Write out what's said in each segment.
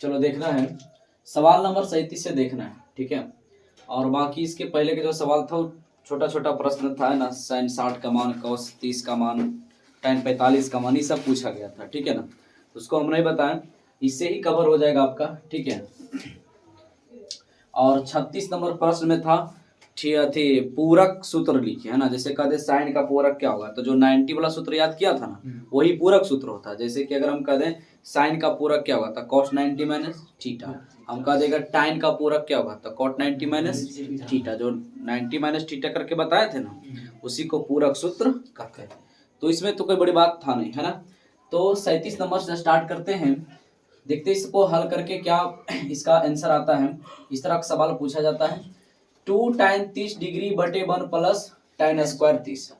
चलो देखना है, सवाल नंबर 37 से देखना है, ठीक है। और बाकी इसके पहले के जो सवाल था वो छोटा छोटा प्रश्न था ना, साइन 60 का मान, कॉस 30 का मान, tan 45 का मान, ये सब पूछा गया था, ठीक है ना। उसको हम नहीं बताएं, इससे ही कवर हो जाएगा आपका, ठीक है। और 36 नंबर प्रश्न में था थी पूरक सूत्र लिखिए, है ना। जैसे कहते साइन का पूरक क्या होगा, तो जो 90 वाला सूत्र याद किया था ना, वही पूरक सूत्र होता है। जैसे कि अगर हम कह दें साइन का पूरक क्या होगा, तो cos 90 माइनस थीटा। हम कह देगा टाइन का पूरक क्या होगा, तो cot 90 माइनस थीटा। जो 90 माइनस थीटा करके बताए थे ना, उसी को पूरक सूत्र कहते हैं। तो इसमें तो कोई बड़ी बात था नहीं, है ना। तो 37 नंबर से स्टार्ट करते हैं, देखते इसको हल करके क्या इसका आंसर आता है। इस तरह का सवाल पूछा जाता है, 2 tan 30 डिग्री बटे 1 प्लस tan स्क्वायर 30।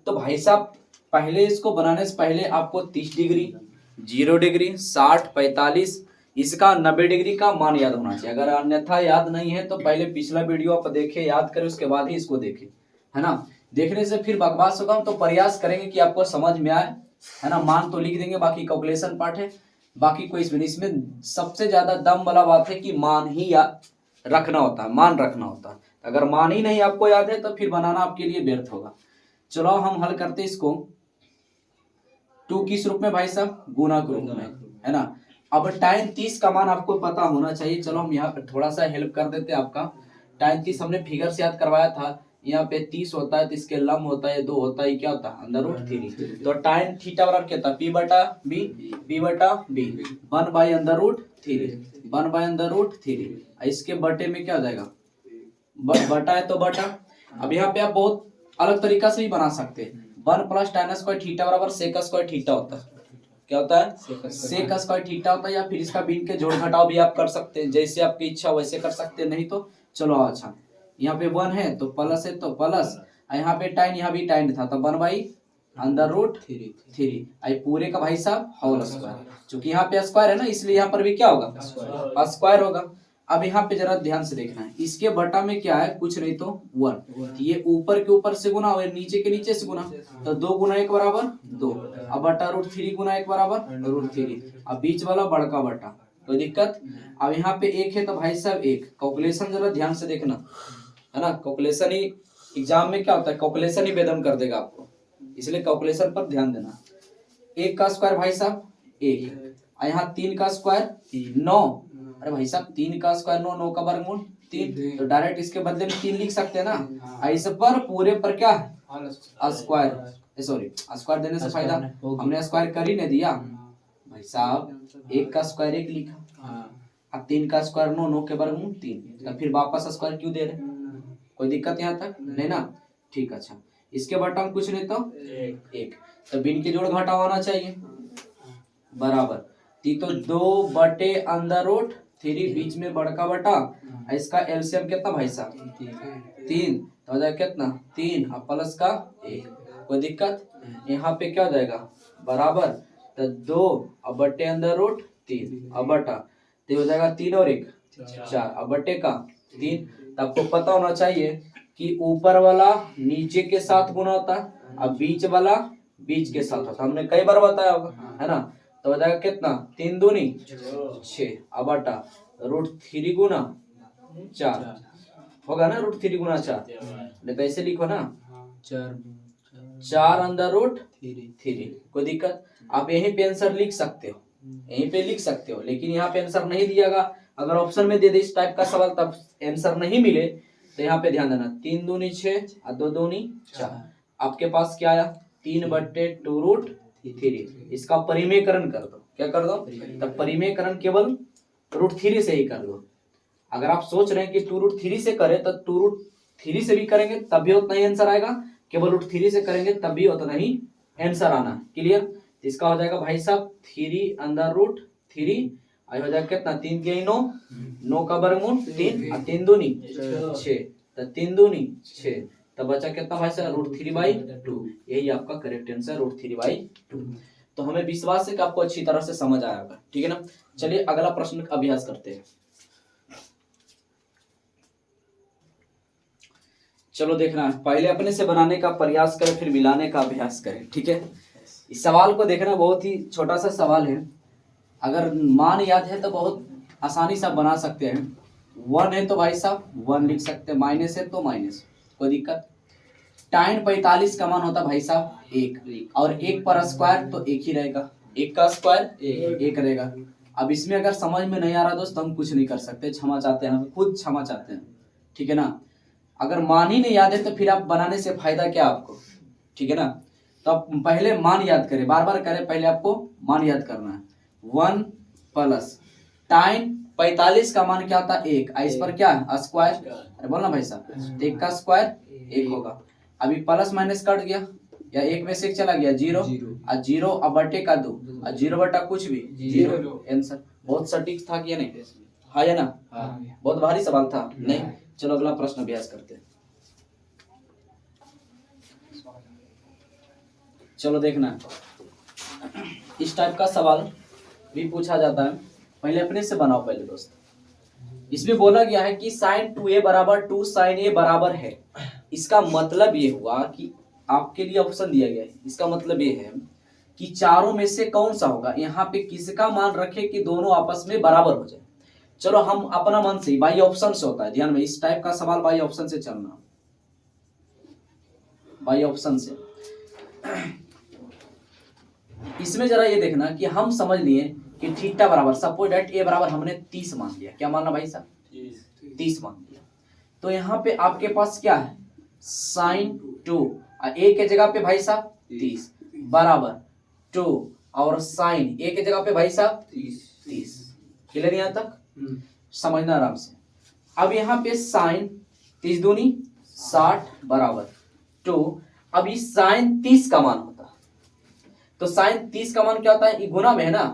तो भाई साहब पहले इसको बनाने से पहले आपको 30 डिग्री, 0 डिग्री, 60, 45, इसका 90 डिग्री का मान याद होना चाहिए। अगर अन्यथा याद नहीं है तो पहले पिछला वीडियो आप देखें, याद करें, उसके बाद ही इसको देखें, है ना। देखने से फिर बकवास होगा, तो प्रयास करेंगे कि आपको समझ में आए, है ना। मान तो लिख देंगे, बाकी कैलकुलेशन पार्ट है, बाकी कोई इसमें सबसे ज्यादा दम वाला बात है कि मान ही याद रखना होता है, मान रखना होता है। अगर मान ही नहीं आपको याद है तो फिर बनाना आपके लिए व्यर्थ होगा। चलो हम हल करते इसको 2 किस रूप में भाई साहब, गुना के रूप में, है ना। अब tan 30 का मान आपको पता होना चाहिए। चलो हम यहाँ पे थोड़ा सा हेल्प कर देते हैं आपका। tan 30 हमने फिगर से याद करवाया था, यहाँ पे 30 होता है तो इसके लम होता है 2 होता है, क्या होता है अंडर रूट 3। तो tan थीटा बराबर क्या था, p बटा b, p बटा b, 1 by under root 3, 1 by under root 3। इसके बटे में क्या हो जाएगा, बटा है तो बटा। अब यहाँ पे आप बहुत अलग तरीका से भी बना सकते हैं, 1 प्लस tan स्क्वायर थीटा बराबर सेक स्क्वायर थीटा होता है। क्या होता है, सेक स्क्वायर थीटा होता है। या फिर इसका बीन के जोड़ घटाव भी आप कर सकते हैं, जैसे आपकी इच्छा वैसे कर सकते हैं। नहीं तो चलो अच्छा, यहाँ पे 1 है तो प्लस है तो प्लस, यहाँ पे टाइन, यहाँ भी टाइन था तो 1 बाई अंडर रूट 3, आई पूरे का भाई साहब होल स्क्वायर। चूंकि यहाँ पे स्क्वायर है ना, इसलिए यहाँ पर भी क्या होगा, स्क्वायर होगा। अब यहाँ पे जरा ध्यान से देखना है, इसके बटा में क्या है, कुछ नहीं तो 1। ये ऊपर के ऊपर से गुना और नीचे के नीचे से गुना, तो 2 गुना 1 बराबर 2। अब बटा रूट 3 गुना 1 बराबर रूट 3। अब बीच वाला बड़का बटा, कोई दिक्कत। अब यहाँ पे 1 है तो भाई साहब 1। कैलकुलेशन जरा ध्यान से देखना, है ना। कैलकुलेशन ही एग्जाम में क्या होता है, कैलकुलेशन ही बेदम कर देगा आपको, इसलिए कैलकुलेशन पर ध्यान देना। 1 का स्क्वायर भाई साहब 1, यहाँ 3 का स्क्वायर 9। अरे भाई साहब 3 का स्क्वायर 9, 9 का वर्गमूल 3, तो डायरेक्ट इसके बदले में 3 लिख सकते हैं ना। इस पर पूरे पर क्या है, स्क्वायर, सॉरी स्क्वायर देने से फायदा, हमने स्क्वायर कर ही नहीं दिया भाई साहब। 1 का स्क्वायर 1 लिखा, अब 3 का स्क्वायर 9, 9 के वर्गमूल 3, तो फिर वापस स्क्वायर क्यों दे रहे, कोई दिक्कत यहाँ तक नहीं ना, ठीक। अच्छा इसके बटा में कुछ नहीं तो 1, तो बिन के जोड़ घटा होना चाहिए बराबर तो 2 बटे अंडर रूट 3, बीच में बड़का बटा, इसका एलसीएम कितना भाई साहब 3, तो हो जाएगा कितना 3 और प्लस का 1, कोई दिक्कत। यहाँ पे क्या हो जाएगा बराबर, तो 2 और बटे अंडर रूट 3 और बटा, तो हो जाएगा 3 और 1 4, और बटे का 3। तो आपको पता होना चाहिए कि ऊपर वाला नीचे के साथ गुना होता है और बीच वाला बीच के साथ होता है, हमने कई बार बताया होगा, है ना। तो हो जाएगा कितना 3 दूनी 6, अब बटा रूट 3 गुना 4 होगा ना, रूट 3 गुना 4, नहीं तो ऐसे लिखो ना 4 अंडर रूट 3, कोई दिक्कत। आप यहीं पे आंसर लिख सकते हो, यहीं पे लिख सकते हो, लेकिन यहाँ पे आंसर नहीं दियागा। अगर ऑप्शन में दे दे इस टाइप का सवाल तब आंसर नहीं मिले, तो यहाँ पे ध्यान देना 3 दूनी 6 और 2 दूनी 4, आपके पास क्या आया 3 बटे 2 रूट 3। इसका परिमेयकरण कर दो, क्या कर दो, तब परिमेयकरण केवल रूट 3 से ही कर दो। अगर आप सोच रहे हैं कि 2 रूट 3 से करें तो 2 रूट 3 से भी करेंगे तब भी उतना ही आंसर आएगा, केवल रूट 3 से करेंगे तब भी उतना ही आंसर आना, क्लियर। इसका हो जाएगा भाई साहब 3 अंडर रूट 3, हो जाएगा कितना 3 के 9, 9 का वर्गमूल 3 और 3 दूनी 6, तो 3 दूनी 6, तब बचा कितना भाई साहब रूट 3/2। यही आपका करेक्ट आंसर रूट 3/2। तो हमें विश्वास है कि आपको अच्छी तरह से समझ आया होगा, ठीक है ना। चलिए अगला प्रश्न का अभ्यास करते हैं। चलो देखना है, पहले अपने से बनाने का प्रयास करें, फिर मिलाने का अभ्यास करें, ठीक है। इस सवाल को देखना बहुत ही छोटा सा सवाल है, अगर मान याद है तो बहुत आसानी से आप बना सकते हैं। 1 है तो भाई साहब 1 लिख सकते हैं, माइनस है तो माइनस, कोई दिक्कत। tan 45 का मान होता भाई साहब 1, और 1 पर स्क्वायर तो 1 ही रहेगा, 1 का स्क्वायर 1 रहेगा। अब इसमें अगर समझ में नहीं आ रहा दोस्त, हम कुछ नहीं कर सकते, क्षमा चाहते हैं, हम खुद क्षमा चाहते हैं, ठीक है ना। अगर मान ही नहीं याद है तो फिर आप बनाने से फायदा क्या आपको, ठीक है ना। तो आप पहले मान याद करें, बार बार करें, पहले आपको मान याद करना है। 1 प्लस tan 45 का मान क्या होता है 1, इस पर क्या है स्क्वायर, अरे बोलना भाई साहब, 1 का स्क्वायर 1 होगा। अभी प्लस माइनस कट गया, या 1 में से 1 चला गया 0, और 0 अब बटे का 2, और 0 बटा कुछ भी 0, आंसर। बहुत सटीक था कि नहीं, हाँ या ना, बहुत भारी सवाल था नहीं। चलो अगला प्रश्न अभ्यास करते हैं। चलो देखना, इस टाइप का सवाल भी पूछा जाता है, पहले अपने से बनाओ पहले दोस्त। इसमें बोला गया है कि sin 2a बराबर 2 sin a बराबर है। इसका मतलब ये हुआ कि आपके लिए ऑप्शन दिया गया है, इसका मतलब ये है कि चारों में से कौन सा होगा, यहाँ पे किसका मान रखे कि दोनों आपस में बराबर हो जाए। चलो हम अपना मन से, बाई ऑप्शन से होता है, ध्यान में, इस टाइप का सवाल बाई ऑप्शन से चलना, बाई ऑप्शन से। इसमें जरा ये देखना कि हम समझ लिए कि थीटा बराबर, सपोज दैट ए बराबर हमने 30 मान लिया, क्या मानना भाई साहब 30 मान लिया। तो यहाँ पे आपके पास क्या है sin 2, ए के जगह पे भाई साहब 30 बराबर 2, और sin ए के जगह पे भाई साहब 30। क्लियर यहाँ तक, समझना आराम से। अब यहाँ पे sin 30 दूनी 60 बराबर 2, अब इस sin 30 का मान होता है, तो sin 30 का मान क्या होता है, ये गुना में है ना,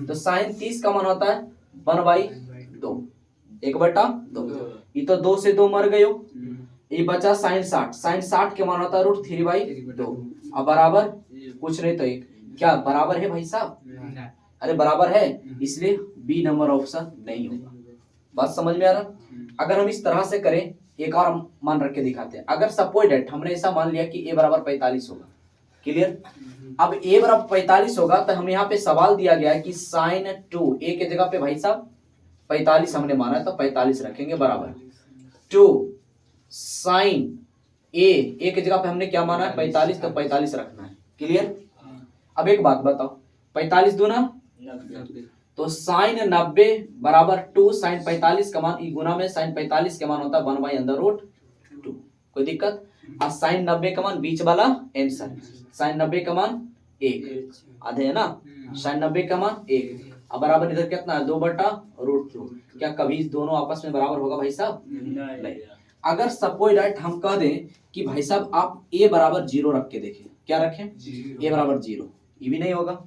तो sin 30 का मान होता है 1/2, 1/2। ये तो 2 से 2 मर गए हो, ये बचा sin 60, sin 60 के मान होता है √3/2, अब बराबर कुछ नहीं तो 1, क्या बराबर है भाई साहब, अरे बराबर है, इसलिए बी नंबर ऑप्शन नहीं होगा। बात समझ में आ रहा। अगर हम इस तरह से करें, एक और मान रख के दिखाते हैं। अगर सपोज दैट हमने ऐसा मान लिया कि a बराबर 45 होगा, क्लियर। अब a बराबर 45 होगा तो हम यहाँ पे सवाल दिया गया है कि sin 2, a के जगह पे भाई साहब 45 हमने माना है, तो 45 रखेंगे बराबर 2 sin a के जगह पे हमने क्या माना है 45, तो 45 रखना है, क्लियर। अब एक बात बताओ, 45 दूना 90, तो sin 90 बराबर 2 sin 45 का मान, गुना में sin 45 के मान होता है 1/√2, कोई दिक्कत। और sin 90 का मान बीच वाला आंसर, sin 90 का मान 1 आधे है ना, sin 90 का मान 1, अब बराबर इधर कितना है 2/√2। क्या कभी इस दोनों आपस में बराबर होगा भाई साहब, नहीं। अगर सपोज दैट हम कह दें कि भाई साहब आप a बराबर 0 रख के देखें, क्या रखें a बराबर 0, ये भी नहीं होगा।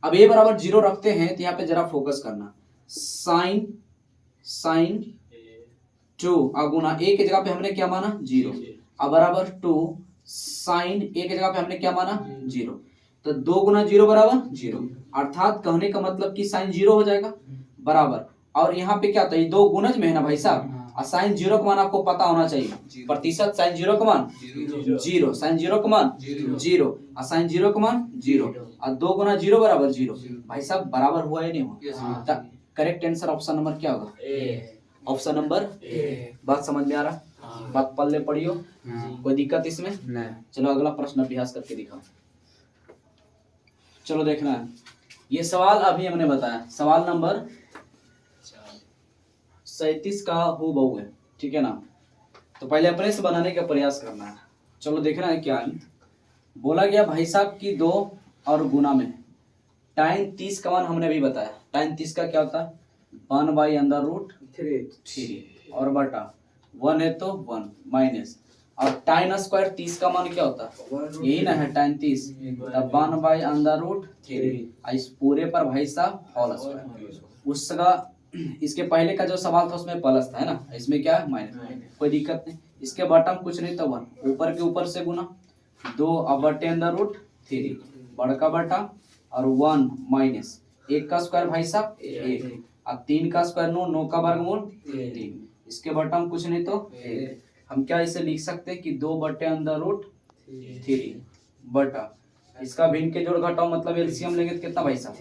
अब a बराबर 0 रखते हैं तो यहाँ पे जरा फोकस करना, sin 2 गुना a के जगह पे हमने क्या माना 0, अब बराबर 2 sin a के जगह पे हमने क्या माना 0, तो 2 गुना 0 बराबर 0, अर्थात कहने का मतलब कि sin 0 हो जाएगा बराबर। और यहाँ पे क्या होता है, ये 2 गुणज में है ना भाई साहब, और sin 0 का मान आपको पता होना चाहिए, प्रतिशत sin 0 का मान 0, sin 0 का मान 0, और sin 0 का मान 0, और 2 गुना 0 बराबर 0। भाई साहब बराबर हुआ या नहीं हुआ, करेक्ट आंसर ऑप्शन नंबर क्या होगा, ऑप्शन नंबर। बात समझ में आ रहा, बात पल्ले पढ़ियो, कोई दिक्कत इसमें नहीं। चलो अगला प्रश्न अभ्यास करके दिखाओ। चलो देखना है, ये सवाल अभी हमने बताया, सवाल नंबर 37 का हो बहु है, ठीक है ना। तो पहले अपने से बनाने का प्रयास करना है। चलो देखना है क्या है, बोला गया भाई साहब की 2 और गुना में tan 30 का मान हमने अभी बताया, tan 30 का क्या होता है 1/√3 और बटा 1 है तो 1 माइनस, और tan स्क्वायर 30 का मान क्या होता है, यही ना है tan 30, तब 1/√3, इस पूरे पर भाई साहब होल स्क्वायर। उसका इसके पहले का जो सवाल था उसमें प्लस था है ना, इसमें क्या है माइनस, कोई दिक्कत नहीं। इसके बॉटम कुछ नहीं तो 1, ऊपर के ऊपर से गुना 2/√3 बड़का बटा और 1 माइनस 1 का स्क्वायर भाई साहब 1, और 3 का स्क्वायर 9, 9 का वर्गमूल 3, इसके बॉटम कुछ नहीं तो 1। हम क्या इसे लिख सकते हैं कि 2/√3 बटा, इसका भिन्न के जोड़ घटाओ मतलब एलसीएम लेंगे तो कितना भाई साहब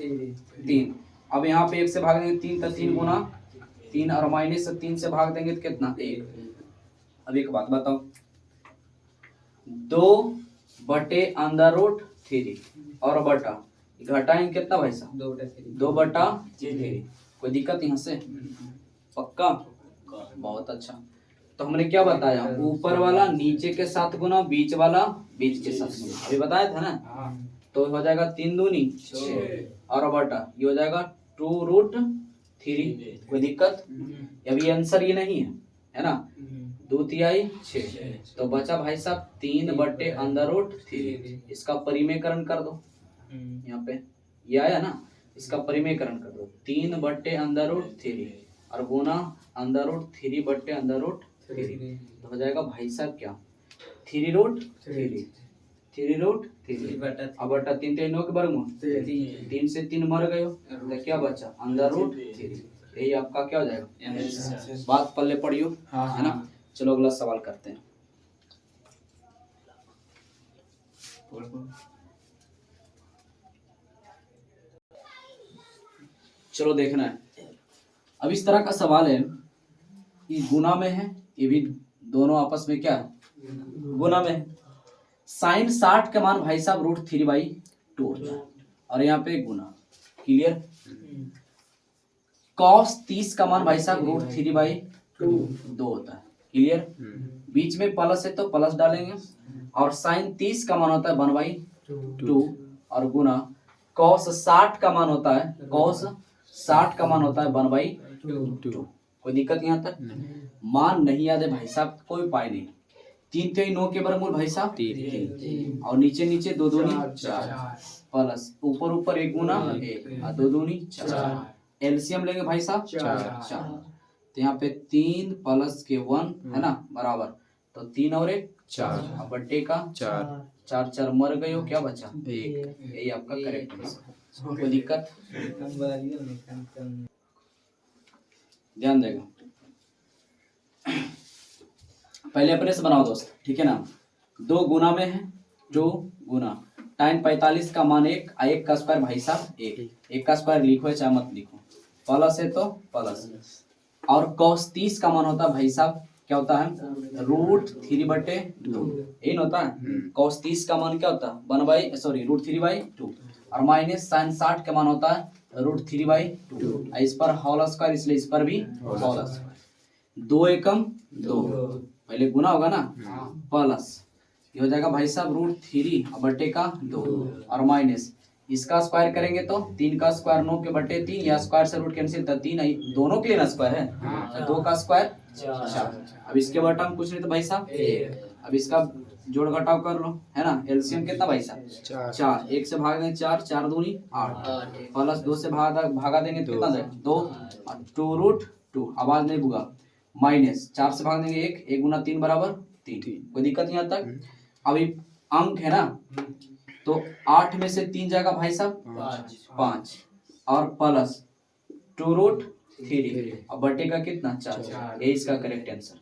3। अब यहाँ पे 1 से भाग देंगे 3, तो 3 गुना 3 और माइनस 3 से भाग देंगे तो कितना 1। अब एक बात बताओ, 2/√3 और बटा घटाएंगे कितना भाई साहब 2/3। कोई दिक्कत यहाँ से? पक्का? बहुत अच्छा। तो हमने क्या बताया, ऊपर वाला नीचे के साथ गुना, बीच वाला बीच के साथ गुना, अभी बताया था ना। तो हो जाएगा 3 दूनी 6 और बटा ये हो जाएगा 2√3। कोई दिक्कत? अभी आंसर ये नहीं है ना। 2 तिहाई 6 तो बचा भाई साहब 3/√3। इसका परिमेयकरण कर दो, यहाँ पे ये आया ना, इसका परिमेयकरण कर दो 3/√3 और गुना √3/√3 तो हो जाएगा भाई साहब क्या 3√3 अब बटा 3 3 9 के वर्गमूल 3 से 3 मर गए तो क्या बचा √3। यही आपका क्या हो जाएगा? बात पल्ले पड़ियो है ना। चलो अगला सवाल करते हैं। चलो देखना है, अब इस तरह का सवाल है, ये गुना में है, ये भी दोनों आपस में क्या है गुना में है। साइन 60 का मान भाई साहब √3/2 होता है और यहाँ पे गुना, क्लियर। कॉस 30 का मान भाई साहब √3/2 होता है, क्लियर। बीच में प्लस है तो प्लस डालेंगे और साइन 30 का मान होता है 1/2 और गुना कॉस 60 का मान होता है 1/2। कोई दिक्कत यहाँ तक? मान नहीं याद है भाई साहब, कोई उपाय नहीं। 3 3 9 के वर्गमूल भाई साहब 3 और नीचे नीचे 2 दूनी 4 प्लस ऊपर ऊपर 1 गुना 1 और 2 दूनी 4। एलसीएम लेंगे भाई साहब 4 तो यहाँ पे 3 प्लस के 1 है ना बराबर, तो 3 और 1 4 बट्टे का 4 4 मर गए हो, क्या बचा 1। यही आपका करेक्ट आंसर। कोई दिक्कत? ध्यान देगा, पहले अपने से बनाओ दोस्त, ठीक है ना। 2 गुना में है 2 गुना tan 45 का मान 1 1 का स्क्वायर भाई साहब 1 का स्क्वायर लिखो चाहे मत लिखो, प्लस है तो प्लस और cos 30 का मान होता है भाई साहब क्या होता है √3/2 यही होता है। cos 30 का मान क्या होता है √3/2 और माइनस sin 60 का मान होता है √3/2। इस पर होल स्क्वायर इसलिए इस पर भी होल स्क्वायर। 2 एकम 2 पहले गुना होगा ना प्लस ये हो जाएगा भाई साहब √3/2 और माइनस इसका स्क्वायर करेंगे तो 3 का स्क्वायर 9 के बटे 3 या स्क्वायर से रूट कैंसिल तो 3 दोनों के लिए ना स्क्वायर है तो 2 का स्क्वायर 4। अब इसके बटा हम कुछ नहीं तो भाई साहब 1। अब इसका जोड़ घटाव कर लो है ना। एलसीएम कितना भाई साहब 4 1 से भाग देंगे 4 4 दूनी 8 प्लस 2 से भागा देंगे तो कितना जाएगा 2 और 2√2 आवाज नहीं बुगा माइनस 4 से भाग देंगे 1 1 गुना 3 बराबर 3। कोई दिक्कत यहाँ तक? अभी अंक है ना तो 8 में से 3 जाएगा भाई साहब 5 और प्लस 2√3 और बटे का कितना 4। ये इसका करेक्ट आंसर।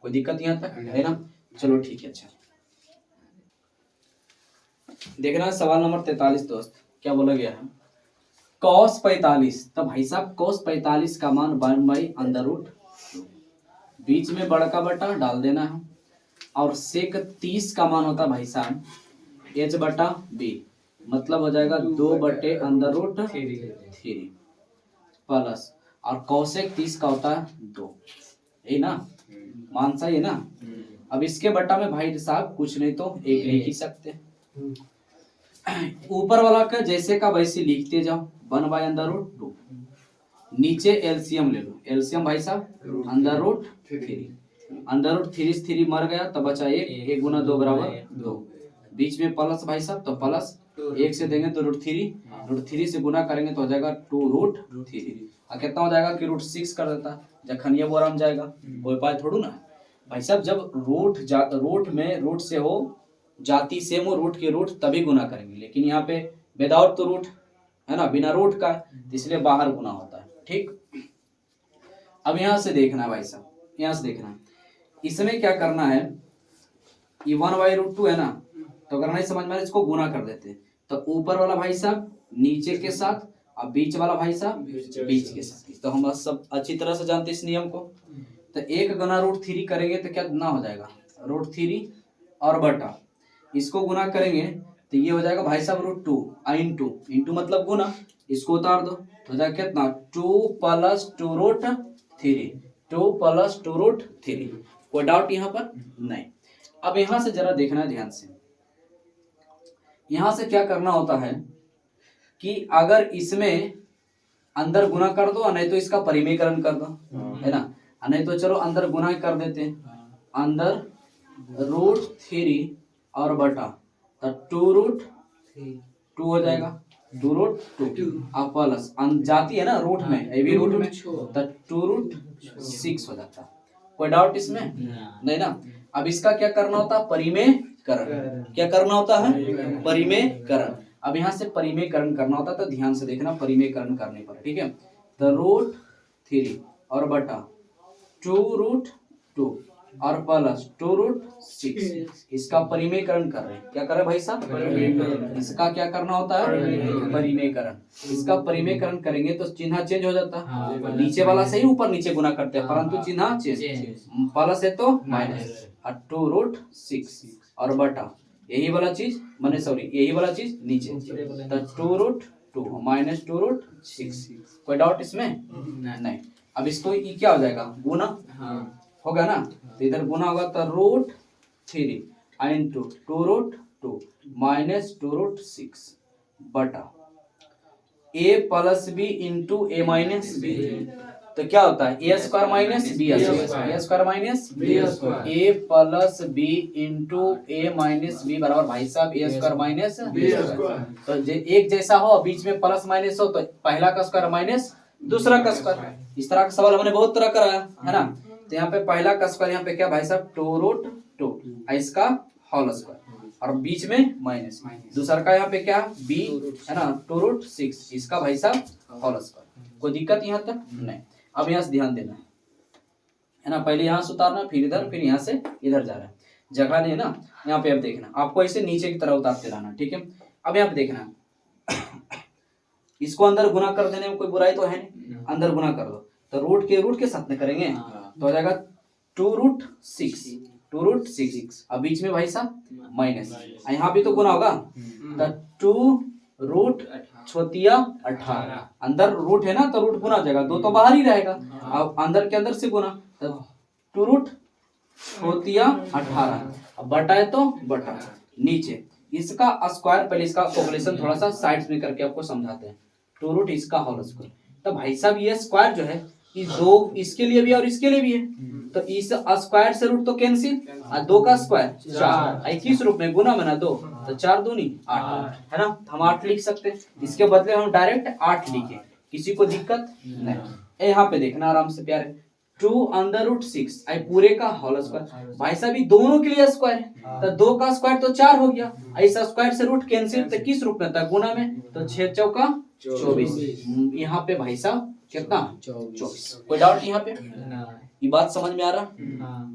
कोई दिक्कत यहाँ तक है ना। चलो ठीक है। अच्छा देखना सवाल नंबर 43 दोस्त क्या बोला गया है। cos 45 तो भाई साहब cos 45 का मान 1/√2 बीच में बड़का बटा डाल देना है और sec 30 का मान होता है भाई साहब h/b मतलब हो जाएगा 2/√3 प्लस और cosec 30 का होता है 2। यही ना मान सही है ना। अब इसके बटा में भाई साहब कुछ नहीं तो 1 लिख ही सकते। ऊपर वाला का जैसे का वैसे लिखते जाओ 1/√2 नीचे एलसीएम ले लो। एलसीएम भाई साहब √3 से 3 मर गया तो बचा 1 1 गुना 2 बराबर 2 बीच में प्लस भाई साहब तो प्लस 1 से देंगे तो √3 से गुना करेंगे तो हो जाएगा 2√3 और कितना हो जाएगा कि √6 कर देता जखनिया बोरा में जाएगा। कोई उपाय थोड़ू ना भाई साहब। जब रूट में रूट से हो जाती सेम हो रूट के रूट तभी गुना करेंगे, लेकिन यहाँ पे विदाउट तो रूट है ना बिना रूट का इसलिए बाहर गुना होता है। ठीक अब यहाँ से देखना भाई साहब, यहाँ से देखना इसमें क्या करना है ये 1/√2 है ना तो अगर नहीं समझ में इसको गुना कर देते तो ऊपर वाला भाई साहब नीचे के साथ अब बीच वाला भाई साहब बीच के साथ। तो हम सब अच्छी तरह से जानते हैं इस नियम को। तो 1 गुना √3 करेंगे तो क्या गुना हो जाएगा, √3 और बटा इसको गुना करेंगे तो ये हो जाएगा भाई साहब √2 इंटू इंटू मतलब गुना, इसको उतार दो तो हो जाएगा कितना 2 + 2√3 2 + 2√3। कोई डाउट यहाँ पर नहीं। अब यहाँ से जरा देखना है ध्यान से, यहाँ से क्या करना होता है कि अगर इसमें अंदर गुना कर दो नहीं तो इसका परिमेयकरण कर दो, है ना, नहीं तो चलो अंदर गुना कर देते हैं, अंदर √3 और बटा तो 2√2 हो जाएगा 2√2 अब प्लस जाती है ना रूट में, ये भी रूट में तो 2√6 हो जाता है। कोई डाउट इसमें नहीं ना। अब इसका क्या करना होता है, परिमेयकरण। क्या करना होता है, परिमेयकरण। अब यहाँ से परिमेयकरण करना होता है तो ध्यान से देखना परिमेयकरण करने पर, ठीक है। तो √3 और बटा 2√2 और प्लस 2√6 इसका परिमेयकरण कर रहे हैं। क्या कर रहे हैं भाई साहब, इसका क्या करना होता है, परिमेयकरण। इसका परिमेयकरण करेंगे तो चिन्ह चेंज हो जाता है, नीचे वाला से ही ऊपर नीचे गुना करते हैं परंतु चिन्ह चेंज, प्लस है तो माइनस 2√6 और बटा यही वाला चीज माने सॉरी यही वाला चीज नीचे तो 2√2 माइनस 2√6। कोई डाउट इसमें नहीं। अब इसको ये क्या हो जाएगा, गुना होगा ना, तो इधर गुना होगा तो √3 इंटू 2√2 माइनस 2√6 बटा a + b into a minus b। तो क्या होता है a² - b² a + b into a minus b बराबर भाई साहब a² - b²। तो एक जैसा हो बीच में प्लस माइनस हो तो पहला का स्क्वायर माइनस दूसरा का स्क्वायर। इस तरह का सवाल हमने बहुत तरह कराया है ना। तो यहाँ पे पहला का स्क्वायर यहाँ पे क्या भाई साहब 2√2 इसका होल स्क्वायर और बीच में माइनस, दूसरा का यहाँ पे क्या b है ना 2√6 इसका भाई साहब होल स्क्वायर। कोई दिक्कत यहाँ तक नहीं। अब यहाँ से ध्यान देना है ना, पहले यहाँ से उतारना फिर इधर फिर यहाँ से इधर जा रहा है, जगह नहीं है ना यहाँ पे। अब देखना आपको ऐसे नीचे की तरह उतारते रहना, ठीक है। अब यहाँ पे देखना इसको अंदर गुना कर देने में कोई बुराई तो है नहीं, अंदर गुना कर दो तो रूट के साथ में करेंगे तो हो जाएगा 2√6 अब बीच में भाई साहब माइनस, यहाँ भी तो गुना होगा तो 2√18 अंदर रूट है ना तो रूट गुना हो जाएगा, दो तो बाहर ही रहेगा। अब अंदर के अंदर से गुना तो 2√18 अब बटा है तो बटा नीचे इसका स्क्वायर। पहले इसका कैलकुलेशन थोड़ा सा साइड्स में करके आपको समझाते हैं। 2 इसका होल स्क्वायर तो भाई साहब ये स्क्वायर जो है इस दो इसके लिए भी और इसके लिए भी है तो इस स्क्वायर से रूट तो कैंसिल, दो का स्क्वायर 4 किस रूप में गुना में ना 2 तो 4 दूनी 8 है ना, हम 8 लिख सकते हैं। इसके बदले हम डायरेक्ट 8 लिखे, किसी को दिक्कत नहीं। यहाँ पे देखना आराम से प्यारे 2√6 पूरे का होल स्क्वायर भाई साहब दोनों के लिए स्क्वायर है तो 2 का स्क्वायर तो 4 हो गया, ऐसा स्क्वायर से रूट कैंसिल तो किस रूप में था गुना में तो 6 चौका 24 यहाँ पे भाई साहब कितना 24। कोई डाउट यहाँ पे, ये बात समझ में आ रहा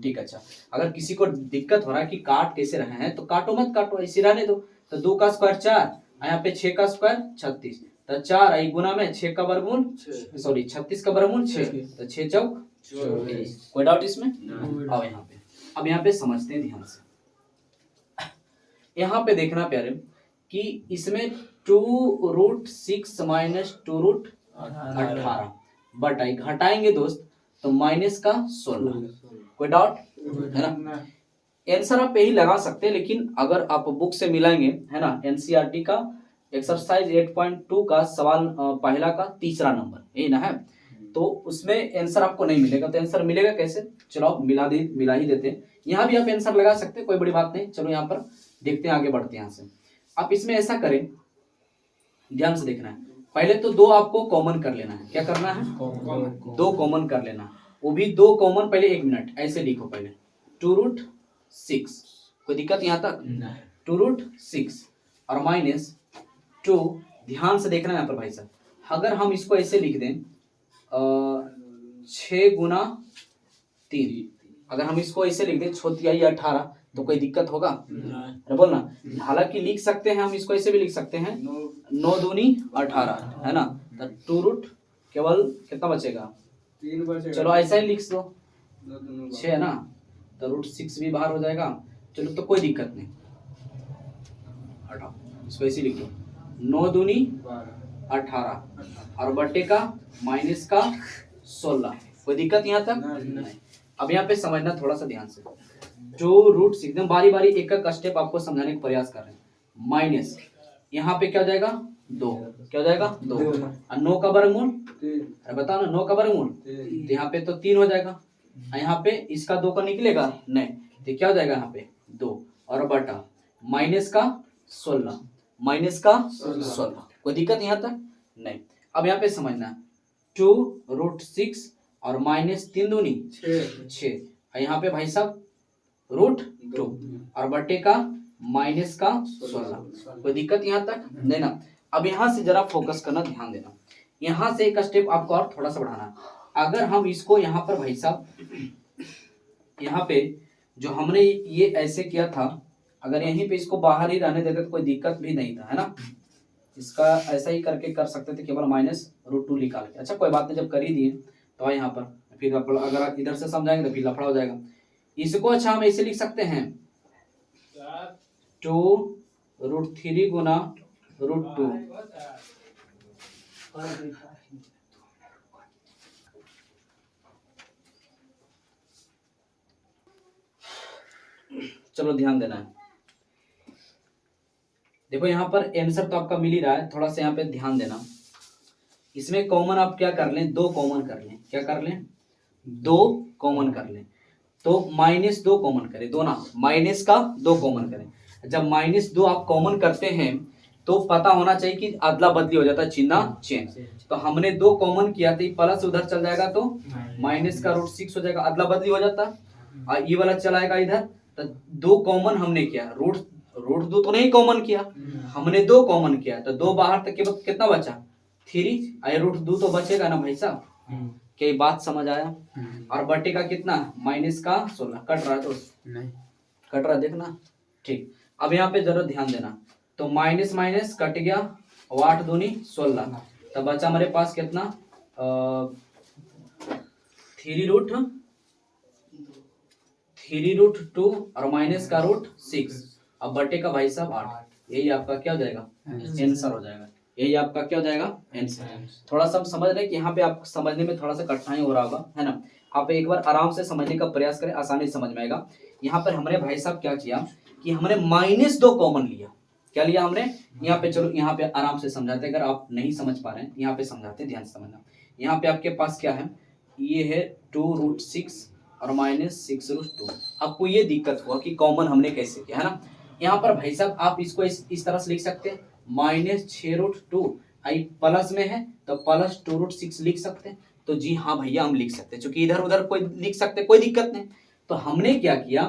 ठीक। अच्छा अगर किसी को दिक्कत हो रहा है कि काट कैसे रहे हैं तो काटो मत काटो ऐसे रहने दो। तो 2 का स्क्वायर 4 यहाँ पे 6 का स्क्वायर 36 तो 4 आई गुना में 6 का वर्गमूल सॉरी 36 का वर्गमूल 6 तो 6 चौक 24। कोई डाउट इसमें। अब यहाँ पे अब यहाँ पे समझते हैं ध्यान से। यहाँ पे देखना प्यारे कि इसमें 2√6 माइनस 2√18 बटाई घटाएंगे दोस्त तो माइनस का 16। कोई डाउट है ना, आंसर आप यही लगा सकते हैं लेकिन अगर आप बुक से मिलाएंगे है ना एनसीईआरटी का एक्सरसाइज 8.2 का सवाल पहला का तीसरा नंबर यही ना है तो उसमें आंसर आपको नहीं मिलेगा। तो आंसर मिलेगा कैसे, चलो आप मिला ही देते हैं। यहाँ भी आप आंसर लगा सकते हैं कोई बड़ी बात नहीं। चलो यहाँ पर देखते हैं आगे बढ़ते हैं यहाँ से। आप इसमें ऐसा करें ध्यान से देखना है, पहले तो 2 आपको कॉमन कर लेना है। क्या करना है 2 कॉमन कर लेना, वो भी 2 कॉमन पहले 1 मिनट ऐसे लिखो पहले 2√6 कोई दिक्कत यहाँ तक 2√6 और माइनस 2 ध्यान से देखना यहाँ पर भाई साहब। अगर हम इसको ऐसे लिख दें 6 गुना 3 अगर हम इसको ऐसे लिख दें 6 तिहाई 18 तो कोई दिक्कत होगा अरे बोलना। हालांकि लिख सकते हैं हम इसको ऐसे भी लिख सकते हैं 9 दूनी 18 है ना तो 2 रूट केवल कितना बचेगा 3 बचेगा। चलो ऐसा ही लिख दो, 2 6 है ना, तो रूट 6 भी बाहर हो जाएगा। चलो तो कोई दिक्कत नहीं, हटाओ इसको ऐसे लिख दो, 9 दूनी 18 और बट्टे का माइनस का 16। कोई दिक्कत यहाँ तक नहीं। अब यहाँ पे समझना थोड़ा सा ध्यान से, जो रूट एकदम बारी बारी एक एक स्टेप आपको समझाने का प्रयास कर रहे हैं। माइनस यहाँ पे क्या हो जाएगा 2, क्या हो जाएगा 2 और 9 का वर्गमूल, अरे बताओ ना 9 का वर्गमूल, तो यहाँ पे तो 3 हो जाएगा, यहाँ पे इसका 2 का निकलेगा नहीं, तो क्या हो जाएगा यहाँ पे 2 और बटा माइनस का 16, माइनस का 16। कोई दिक्कत यहाँ तक नहीं। अब यहाँ पे समझना 2 रूट 6 और माइनस 3 दूनी 6 और यहाँ पे भाई साहब रूट 2 और बटे का माइनस का 16। कोई दिक्कत यहाँ तक नहीं ना। अब यहाँ से जरा फोकस करना, ध्यान देना, यहाँ से एक स्टेप आपको और थोड़ा सा बढ़ाना। अगर हम इसको यहाँ पर भाई साहब यहाँ पे जो हमने ये ऐसे किया था, अगर यहीं पे इसको बाहर ही रहने देते तो कोई दिक्कत भी नहीं था, है ना। इसका ऐसा ही करके कर सकते थे, केवल माइनस रूट 2 निकाल के। अच्छा कोई बात नहीं, जब कर ही दिए तो यहाँ पर फिर अगर इधर से समझाएंगे तो फिर लफड़ा हो जाएगा। इसको अच्छा हम ऐसे लिख सकते हैं 2 रूट 3 गुना रूट 2। चलो ध्यान देना है, देखो यहाँ पर आंसर तो आपका मिल ही रहा है, थोड़ा सा यहाँ पे ध्यान देना। इसमें कॉमन आप क्या कर लें, 2 कॉमन कर लें, क्या कर लें 2 कॉमन कर लें, तो -2 कॉमन करें, दो ना माइनस का 2 कॉमन करें। जब -2 आप कॉमन करते हैं तो पता होना चाहिए कि अदला बदली हो जाता है, चिन्ह चेंज। तो हमने 2 कॉमन किया तो प्लस उधर चल जाएगा तो माइनस का रूट 6 हो जाएगा, अदला बदली हो जाता है और ये वाला चलाएगा इधर। तो 2 कॉमन हमने किया, रूट 2 तो नहीं कॉमन किया, हमने 2 कॉमन किया, तो 2 बाहर तक के बाद कितना बचा 3, रूट 2 तो बचेगा ना भाई साहब। क्या बात समझ आया। और बटे का कितना माइनस का 16, कट रहा है तो नहीं कट रहा, देखना ठीक। अब यहाँ पे जरूर ध्यान देना, तो माइनस माइनस कट गया, 8 दूनी 16, तब बचा हमारे पास कितना 3 रूट 2 और माइनस का रूट 6, अब बटे का भाई साहब 8। यही आपका क्या हो जाएगा आंसर हो जाएगा, यही आपका क्या हो जाएगा आंसर। थोड़ा सा हम समझ रहे हैं कि यहाँ पे आप समझने में थोड़ा सा कठिनाई हो रहा होगा, है ना। आप एक बार आराम से समझने का प्रयास करें, आसानी से समझ में आएगा। यहाँ पर हमने भाई साहब क्या किया कि हमने -2 कॉमन लिया, क्या लिया हमने यहाँ पे। चलो यहाँ पे आराम से समझाते, अगर आप नहीं समझ पा रहे हैं यहाँ पे समझाते, ध्यान से समझना। यहाँ पे आपके पास क्या है, ये है 2 रूट 6 और -6 रूट 2। आपको ये दिक्कत हुआ कि कॉमन हमने कैसे किया, है ना। यहाँ पर भाई साहब आप इसको इस तरह से लिख सकते हैं, -6 रूट 2 आई प्लस में है तो +2 रूट 6 लिख सकते हैं। तो जी हाँ भैया हम लिख सकते हैं, क्योंकि इधर उधर कोई लिख सकते, कोई दिक्कत नहीं। तो हमने क्या किया,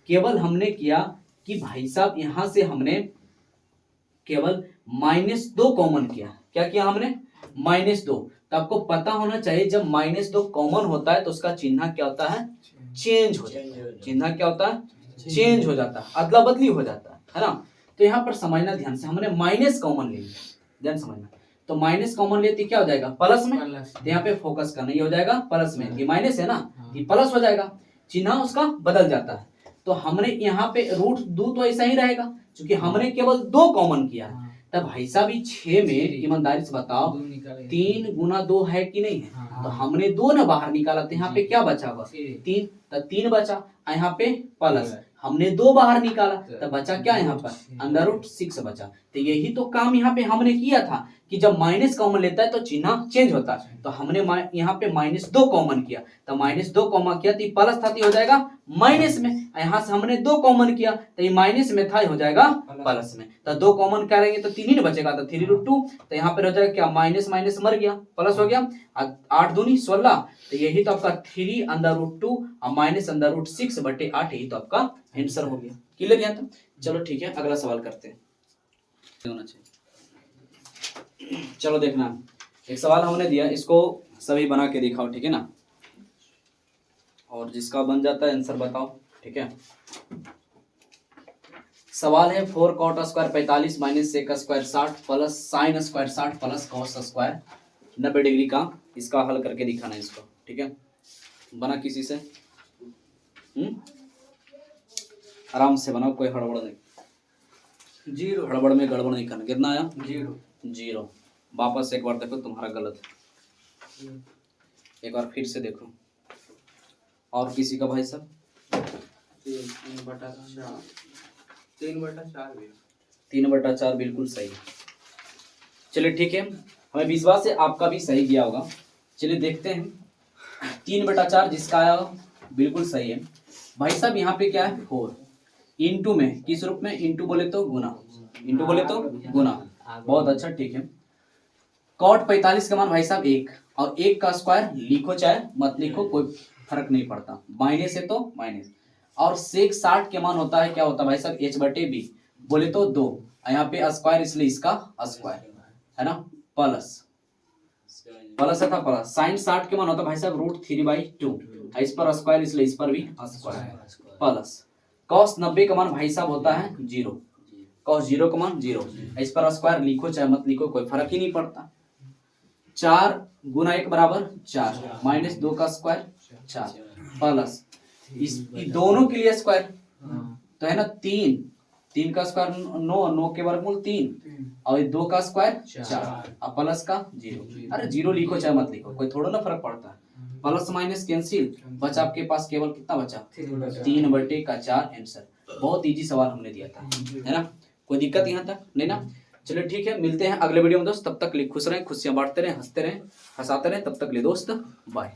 केवल हमने किया कि भाई साहब यहाँ से हमने केवल -2 कॉमन किया। क्या किया हमने -2। तो आपको पता होना चाहिए जब -2 कॉमन होता है तो उसका चिन्ह क्या होता है, चेंज हो जाता है। चिन्ह क्या होता है, चेंज हो जाता है, अदला बदली हो जाता है ना। तो यहाँ पर समझना ध्यान से, हमने माइनस कॉमन ले लिया, ध्यान समझना। तो माइनस कॉमन लेते क्या हो जाएगा प्लस में, तो यहाँ पे फोकस करना, ये हो जाएगा प्लस में, ये माइनस है ना, ये प्लस हो जाएगा, चिन्ह उसका बदल जाता है। तो हमने यहाँ पे रूट 2 तो ऐसा ही रहेगा, क्योंकि हमने केवल 2 कॉमन किया है। तब भाई साहब 6 में ईमानदारी से बताओ 3 गुना 2 है कि नहीं है, तो हमने 2 ना बाहर निकाला, तो यहाँ पे क्या बचा हुआ 3, तो 3 बचा, यहाँ पे प्लस हमने 2 बाहर निकाला, तो बचा क्या यहाँ पर अंडर रूट 6 बचा। तो यही तो काम यहाँ पे हमने किया था कि जब माइनस कॉमन लेता है तो चिन्ह चेंज होता है। तो हमने यहाँ पे -2 कॉमन किया, तो -2 कॉमन किया तो प्लस था तो हो जाएगा माइनस में, यहाँ से हमने 2 कॉमन किया तो ये माइनस में था, हो जाएगा प्लस में। तो 2 कॉमन करेंगे तो 3 ही बचेगा, तो 3 रूट 2, तो यहाँ पे हो जाएगा क्या माइनस माइनस मर गया, प्लस हो गया, 8 दूनी 16, तो यही तो आपका 3 अंडर रूट 2 और माइनस अंडर रूट 6 बटे 8, यही तो आपका आंसर हो गया। क्लियर गया तो चलो ठीक है, अगला सवाल करते हैं। होना चाहिए, चलो देखना, एक सवाल हमने दिया, इसको सभी बना के दिखाओ, ठीक है ना, और जिसका बन जाता है आंसर बताओ, ठीक है। सवाल है 4 cot square 45 minus sec square 60 plus sine square 60 plus cos square 90 degree का इसका हल करके दिखाना है इसको, ठीक है। बना किसी से? आराम से बनाओ, कोई हड़बड़ नहीं, 0 हड़बड़ में गड़बड़ नहीं करना। कितना आया? 0 0। वापस एक बार देखो, तुम्हारा गलत है, एक बार फिर से देखो। और किसी का भाई साहब? 3/4 3/4 भी 3/4 बिल्कुल सही है। चलिए ठीक है, हमें विश्वास है आपका भी सही गया होगा। चलिए देखते हैं, 3/4 जिसका आया बिल्कुल सही है। भाई साहब यहाँ पे क्या है? 4 इंटू में, किस रूप में? इंटू बोले तो गुना, इंटू बोले तो गुना। बहुत अच्छा, ठीक है। cot 45 का मान भाई साहब 1, और 1 का स्क्वायर लिखो चाहे मत लिखो, कोई फर्क नहीं पड़ता। माइनस है तो माइनस। और sec 60 के मान होता है, क्या होता है भाई साहब? h/b बोले तो 2, यहाँ पे स्क्वायर इसलिए इसका स्क्वायर है ना, प्लस प्लस था प्लस। sin 60 के मान होता है भाई साहब √3/2, इस पर स्क्वायर इसलिए इस पर भी स्क्वायर, प्लस cos 90 का मान भाई साहब होता है 0, cos 0 का मान 0, इस पर स्क्वायर लिखो चाहे मत लिखो, कोई फर्क ही नहीं पड़ता। 4 गुना 1 बराबर 4, माइनस 2 का स्क्वायर 4, प्लस इस दोनों के लिए स्क्वायर तो है ना 3 का स्क्वायर 9 के वर्गमूल 3, और 2 का स्क्वायर 4, और प्लस का 0। अरे 0 लिखो चाहे मत लिखो, कोई थोड़ा ना फर्क पड़ता है। प्लस माइनस कैंसिल, बचा आपके पास केवल कितना बचा? 3/4 आंसर। बहुत इजी सवाल हमने दिया था, है ना, कोई दिक्कत यहाँ तक नहीं ना। चलो ठीक है, मिलते हैं अगले वीडियो में दोस्त, तब तक के लिए खुश रहें, खुशियां बांटते रहें, हंसते रहें, हंसाते रहें, तब तक के लिए दोस्त बाय।